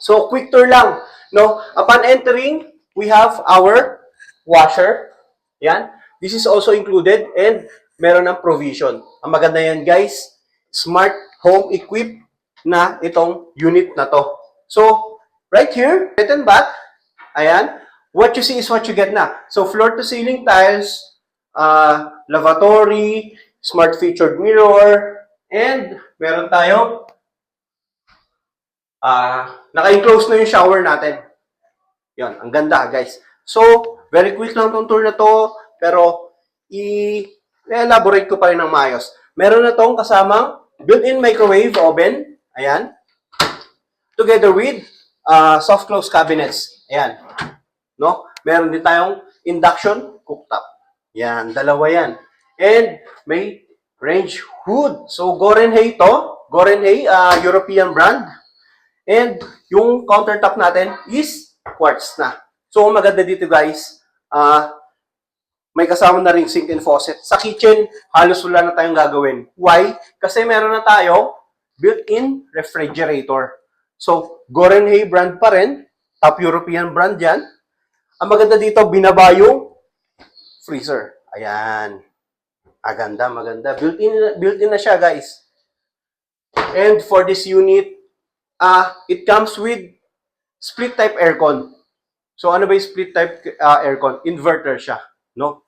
So, quick tour lang. No? Upon entering, we have our washer. Yan. This is also included and meron ng provision. Ang maganda yan, guys. Smart home equipped na itong unit na to. So, right here, written back, ayan, what you see is what you get na. So, floor-to-ceiling tiles, lavatory, smart featured mirror, and meron tayong naka-enclose na yung shower natin. Yan, ang ganda, guys. So, very quick lang itong tour na to, pero i-elaborate ko pa rin ng maayos. Meron na tong kasamang built-in microwave oven. Ayan. Together with soft close cabinets. Ayan. No? Meron din tayong induction cooktop. Yan, dalawa yan. And may range hood. So, Gorenhey to. Gorenhey, European brand. And yung countertop natin is quartz na. So, maganda dito guys, may kasama na ring sink and faucet. Sa kitchen, halos wala na tayong gagawin. Why? Kasi meron na tayo built-in refrigerator. So, Gorenhey brand pa rin. Top European brand yan. Ang maganda dito, binaba yung freezer. Ayan. Aganda, maganda. Built-in na siya, guys. And for this unit, it comes with split type aircon. So, ano ba yung split type aircon? Inverter siya, no?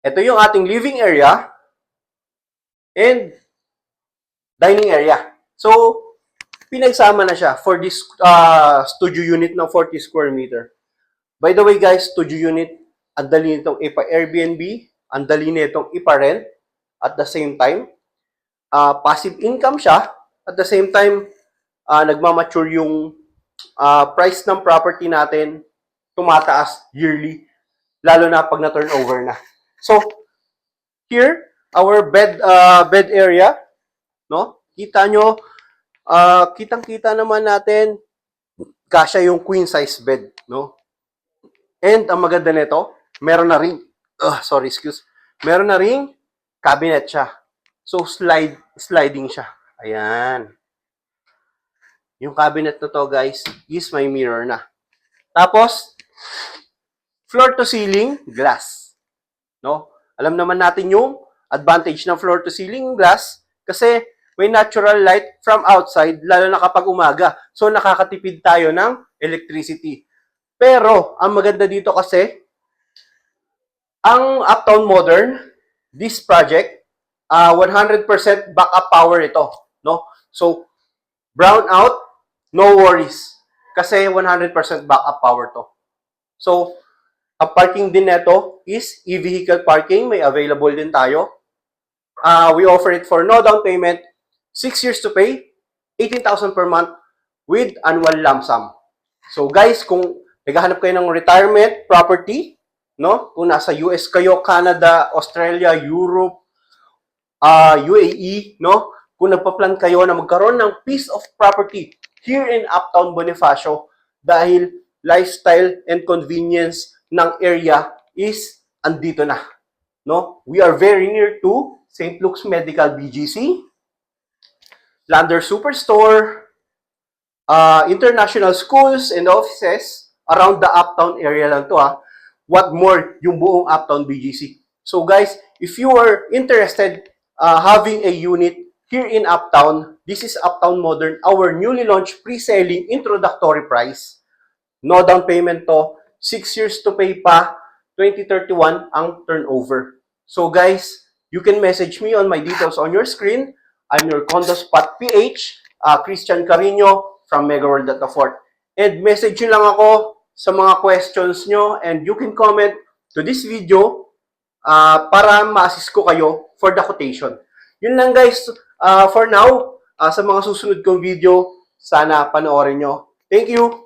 Ito yung ating living area and dining area. So, pinagsama na siya for this studio unit ng 40 square meter. By the way, guys, studio unit, ang dali nitong ipa-Airbnb, ang dali nitong ipa-rent at the same time. Passive income siya. At the same time, nagmamature yung price ng property natin, tumataas yearly, lalo na pag na-turnover na. So, here, our bed area, no? Kita nyo, kitang-kita naman natin, kasya yung queen size bed, no? And ang maganda nito, meron na ring, meron na ring cabinet siya. So, sliding siya. Ayan. Yung cabinet na to, guys, is may mirror na. Tapos, floor to ceiling, glass. No? Alam naman natin yung advantage ng floor to ceiling glass kasi may natural light from outside, lalo na kapag umaga. So, nakakatipid tayo ng electricity. Pero, ang maganda dito kasi, ang Uptown Modern, this project, 100% backup power ito. No? So, brownout, no worries. Kasi 100% backup power to. So, ang parking din nito is e-vehicle parking. May available din tayo. We offer it for no down payment, 6 years to pay, 18,000 per month with annual lump sum. So, guys, kung naghahanap kayo ng retirement property, no? Kung nasa US kayo, Canada, Australia, Europe, UAE, no? Kung nagpa-plan kayo na magkaroon ng piece of property here in Uptown Bonifacio dahil lifestyle and convenience ng area is andito na, no? We are very near to St. Luke's Medical BGC, Lander Superstore, international schools and offices around the Uptown area lang to, What more, yung buong Uptown BGC. So guys, if you are interested having a unit here in Uptown, this is Uptown Modern, our newly launched pre-selling introductory price. No down payment to, 6 years to pay pa, 2031 ang turnover. So guys, you can message me on my details on your screen. I'm your Condo Spot PH, Christian Carino from Megaworld at the Fort. And message nyo lang ako sa mga questions nyo and you can comment to this video para ma-assist ko kayo for the quotation. Yun lang guys, for now, sa mga susunod kong video, sana panoorin nyo. Thank you!